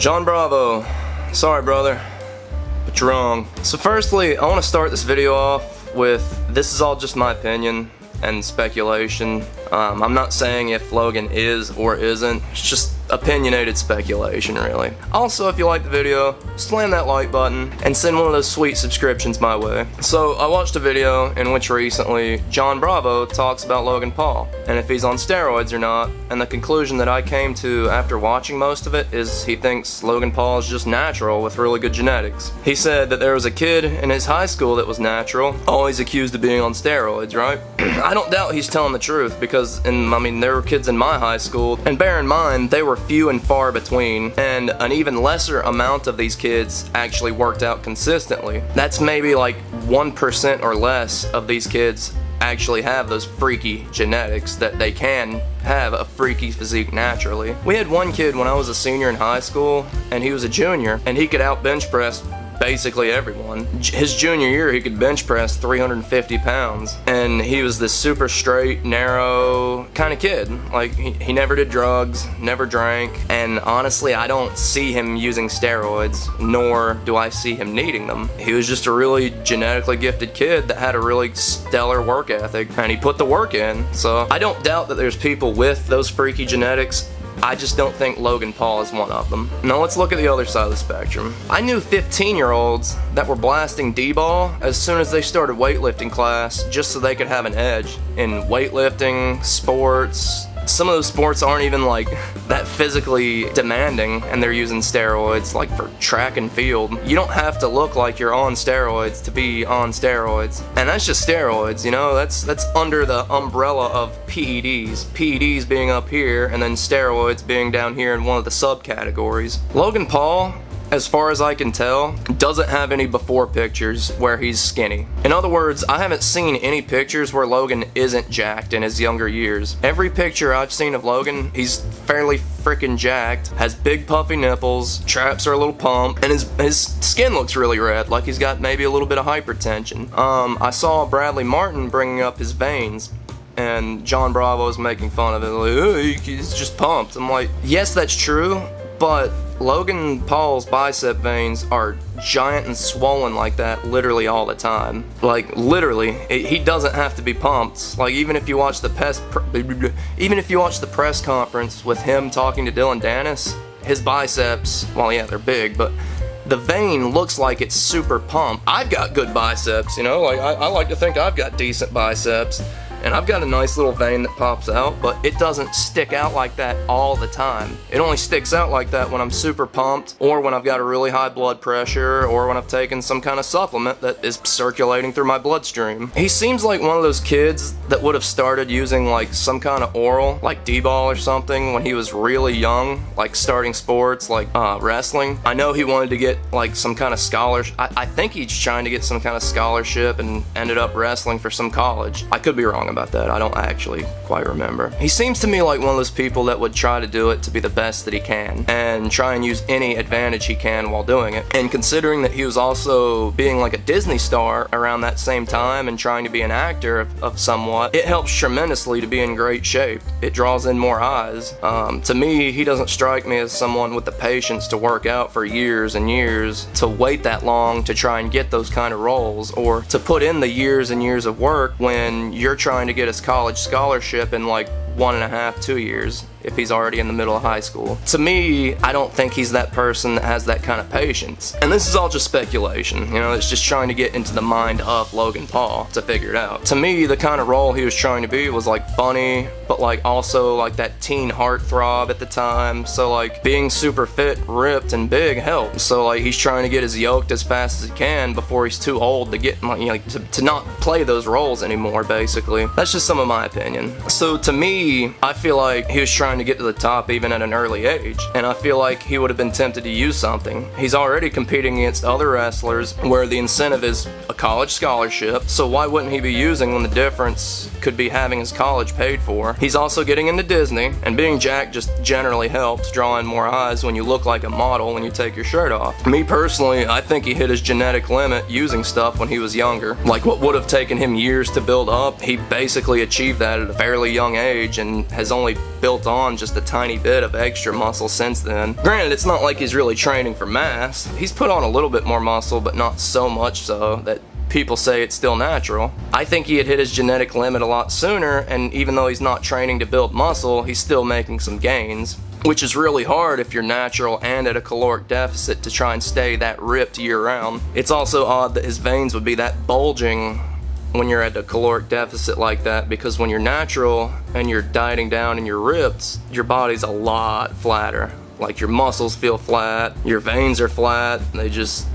Jon Bravo, sorry brother, but you're wrong. So firstly, I want to start this video off with, this is all just my opinion and speculation. I'm not saying if Logan is or isn't, it's just opinionated speculation really. Also, if you like the video, slam that like button and send one of those sweet subscriptions my way. So I watched a video in which recently Jon Bravo talks about Logan Paul and if he's on steroids or not, and the conclusion that I came to after watching most of it is he thinks Logan Paul is just natural with really good genetics. He said that there was a kid in his high school that was natural, always accused of being on steroids, right? I don't doubt he's telling the truth because there were kids in my high school, and bear in mind they were few and far between, and an even lesser amount of these kids actually worked out consistently. That's maybe like 1% or less of these kids actually have those freaky genetics that they can have a freaky physique naturally. We had one kid when I was a senior in high school, and he was a junior, and he could out bench press basically everyone. His junior year he could bench press 350 pounds, and he was this super straight, narrow kind of kid. Like he never did drugs, never drank, and honestly I don't see him using steroids, nor do I see him needing them. He was just a really genetically gifted kid that had a really stellar work ethic, and he put the work in. So I don't doubt that there's people with those freaky genetics. I just don't think Logan Paul is one of them. Now let's look at the other side of the spectrum. I knew 15-year-olds that were blasting D-ball as soon as they started weightlifting class just so they could have an edge in weightlifting, sports. Some of those sports aren't even like that physically demanding, and they're using steroids, like for track and field. You don't have to look like you're on steroids to be on steroids, and that's just steroids, you know. That's under the umbrella of PEDs. PEDs being up here, and then steroids being down here in one of the subcategories. Logan Paul, as far as I can tell, doesn't have any before pictures where he's skinny. In other words, I haven't seen any pictures where Logan isn't jacked in his younger years. Every picture I've seen of Logan, he's fairly freaking jacked, has big puffy nipples, traps are a little pumped, and his skin looks really red, like he's got maybe a little bit of hypertension. I saw Bradley Martin bringing up his veins, and Jon Bravo was making fun of it, like, oh, he's just pumped. I'm like, yes, that's true, but Logan Paul's bicep veins are giant and swollen like that literally all the time. Like literally, he doesn't have to be pumped. Like even if you watch the press conference with him talking to Dylan Dennis, his biceps, well yeah, they're big, but the vein looks like it's super pumped. I've got good biceps, you know, like I like to think I've got decent biceps. And I've got a nice little vein that pops out, but it doesn't stick out like that all the time. It only sticks out like that when I'm super pumped, or when I've got a really high blood pressure, or when I've taken some kind of supplement that is circulating through my bloodstream. He seems like one of those kids that would have started using like some kind of oral, like D-ball or something, when he was really young, like starting sports, like wrestling. I know he wanted to get like some kind of scholarship. I think he's trying to get some kind of scholarship and ended up wrestling for some college. I could be wrong about that. I don't actually quite remember. He seems to me like one of those people that would try to do it to be the best that he can and try and use any advantage he can while doing it. And considering that he was also being like a Disney star around that same time and trying to be an actor of somewhat, it helps tremendously to be in great shape. It draws in more eyes. To me, he doesn't strike me as someone with the patience to work out for years and years, to wait that long to try and get those kind of roles, or to put in the years and years of work when you're trying to get his college scholarship in like 1.5, 2 years if he's already in the middle of high school. To me, I don't think he's that person that has that kind of patience. And this is all just speculation, you know, it's just trying to get into the mind of Logan Paul to figure it out. To me, the kind of role he was trying to be was like funny, but like also like that teen heartthrob at the time. So like being super fit, ripped, and big helps. So like he's trying to get as yoked as fast as he can before he's too old to get, you know, to not play those roles anymore, basically. That's just some of my opinion. So to me, I feel like he was trying to get to the top even at an early age, and I feel like he would have been tempted to use something. He's already competing against other wrestlers where the incentive is a college scholarship, so why wouldn't he be using when the difference could be having his college paid for? He's also getting into Disney, and being jacked just generally helps draw in more eyes when you look like a model when you take your shirt off. Me personally, I think he hit his genetic limit using stuff when he was younger. Like what would have taken him years to build up, he basically achieved that at a fairly young age and has only built on on just a tiny bit of extra muscle since then. Granted, it's not like he's really training for mass. He's put on a little bit more muscle, but not so much so that people say it's still natural. I think he had hit his genetic limit a lot sooner, and even though he's not training to build muscle, he's still making some gains, which is really hard if you're natural and at a caloric deficit to try and stay that ripped year-round. It's also odd that his veins would be that bulging when you're at a caloric deficit like that, because when you're natural and you're dieting down and you're ripped, your body's a lot flatter. Like, your muscles feel flat, your veins are flat,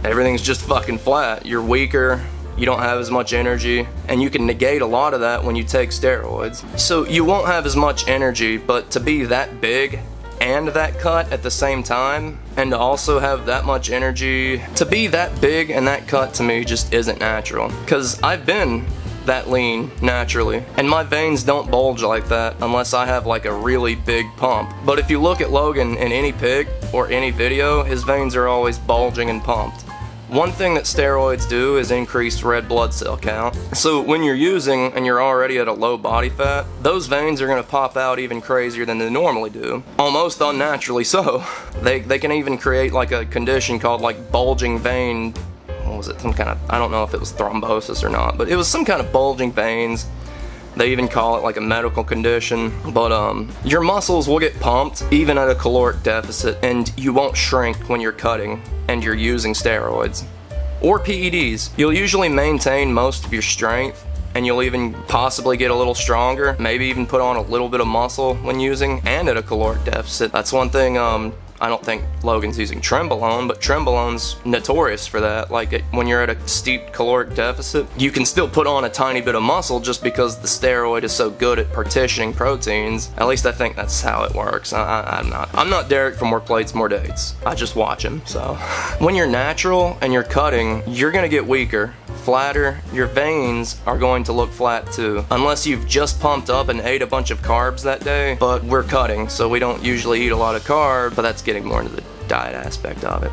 everything's just fucking flat. You're weaker, you don't have as much energy, and you can negate a lot of that when you take steroids. So you won't have as much energy, but to be that big and that cut at the same time, and to also have that much energy, to be that big and that cut to me just isn't natural. Because I've been that lean naturally, and my veins don't bulge like that unless I have like a really big pump. But if you look at Logan in any pic or any video, his veins are always bulging and pumped. One thing that steroids do is increase red blood cell count. So when you're using and you're already at a low body fat, those veins are gonna pop out even crazier than they normally do. Almost unnaturally so. They can even create like a condition called like bulging vein, what was it, some kind of, I don't know if it was thrombosis or not, but it was some kind of bulging veins. They even call it like a medical condition. But your muscles will get pumped even at a caloric deficit, and you won't shrink when you're cutting and you're using steroids or PEDs. You'll usually maintain most of your strength, and you'll even possibly get a little stronger, maybe even put on a little bit of muscle when using and at a caloric deficit. That's one thing. I don't think Logan's using Trenbolone, but Trenbolone's notorious for that. Like, when you're at a steep caloric deficit, you can still put on a tiny bit of muscle just because the steroid is so good at partitioning proteins. At least I think that's how it works. I'm not Derek from More Plates, More Dates. I just watch him, so. When you're natural and you're cutting, you're gonna get weaker, flatter. Your veins are going to look flat too, unless you've just pumped up and ate a bunch of carbs that day. But we're cutting, so we don't usually eat a lot of carbs, but that's getting more into the diet aspect of it.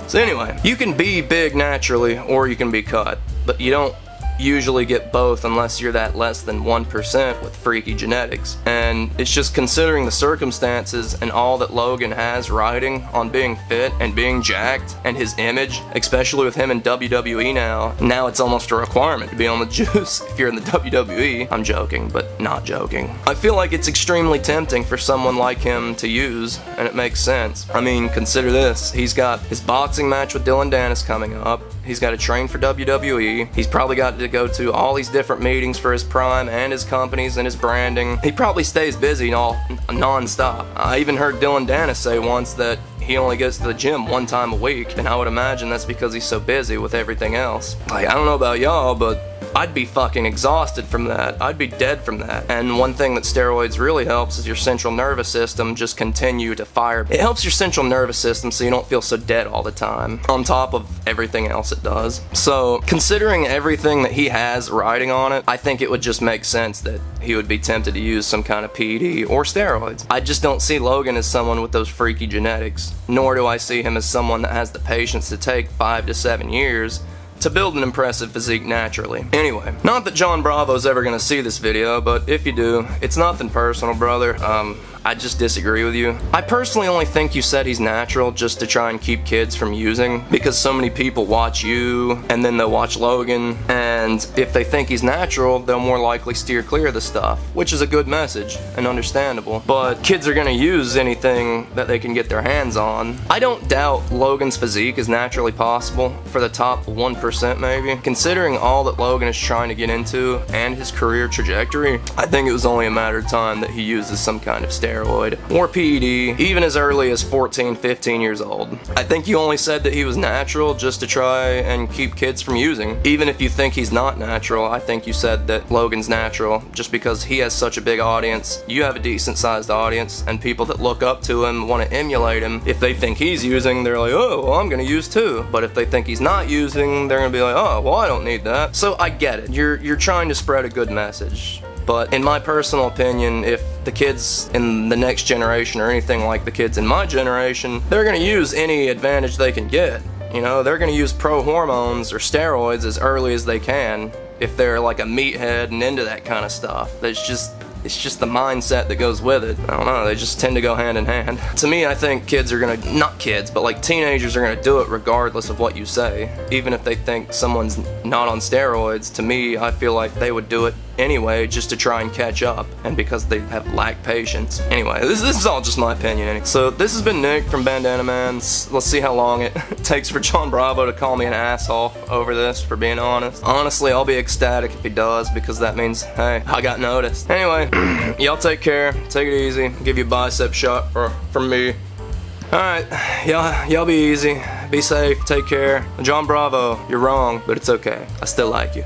So anyway, you can be big naturally or you can be cut, but you don't usually get both unless you're that less than 1% with freaky genetics. And it's just considering the circumstances and all that Logan has riding on being fit and being jacked, and his image, especially with him in WWE now it's almost a requirement to be on the juice if you're in the WWE. I'm joking, but not joking. I feel like it's extremely tempting for someone like him to use, and it makes sense. I mean, consider this. He's got his boxing match with Dylan Dennis coming up. He's got to train for WWE. He's probably got to go to all these different meetings for his prime and his companies and his branding. He probably stays busy non-stop. I even heard Dylan Dennis say once that he only goes to the gym 1 time a week, and I would imagine that's because he's so busy with everything else. Like, I don't know about y'all, but I'd be fucking exhausted from that. I'd be dead from that. And one thing that steroids really helps is your central nervous system just continue to fire. It helps your central nervous system so you don't feel so dead all the time, on top of everything else it does. So, considering everything that he has riding on it, I think it would just make sense that he would be tempted to use some kind of PED or steroids. I just don't see Logan as someone with those freaky genetics, nor do I see him as someone that has the patience to take 5 to 7 years to build an impressive physique naturally. Anyway, not that Jon Bravo's ever gonna see this video, but if you do, it's nothing personal, brother. I just disagree with you. I personally only think you said he's natural just to try and keep kids from using, because so many people watch you and then they'll watch Logan, and if they think he's natural, they'll more likely steer clear of the stuff, which is a good message and understandable. But kids are gonna use anything that they can get their hands on. I don't doubt Logan's physique is naturally possible for the top 1% maybe. Considering all that Logan is trying to get into and his career trajectory, I think it was only a matter of time that he uses some kind of steroid or PED, even as early as 14, 15 years old. I think you only said that he was natural just to try and keep kids from using. Even if you think he's not natural, I think you said that Logan's natural just because he has such a big audience. You have a decent sized audience, and people that look up to him want to emulate him. If they think he's using, they're like, oh, well, I'm gonna use too. But if they think he's not using, they're gonna be like, oh, well, I don't need that. So I get it. You're trying to spread a good message. But in my personal opinion, if the kids in the next generation or anything like the kids in my generation, they're gonna use any advantage they can get. You know, they're gonna use pro hormones or steroids as early as they can if they're like a meathead and into that kind of stuff. it's just the mindset that goes with it. I don't know, they just tend to go hand in hand. To me, I think kids are gonna, not kids, but like teenagers are gonna do it regardless of what you say. Even if they think someone's not on steroids, to me, I feel like they would do it anyway just to try and catch up, and because they have lack patience. Anyway, this is all just my opinion. So this has been Nick from Bandana Man. Let's see how long it takes for Jon Bravo to call me an asshole over this, for being honest. Honestly, I'll be ecstatic if he does, because that means, hey, I got noticed. Anyway, y'all take care, take it easy, give you a bicep shot from me. Alright, y'all be easy, be safe, take care. Jon Bravo, you're wrong, but it's okay. I still like you.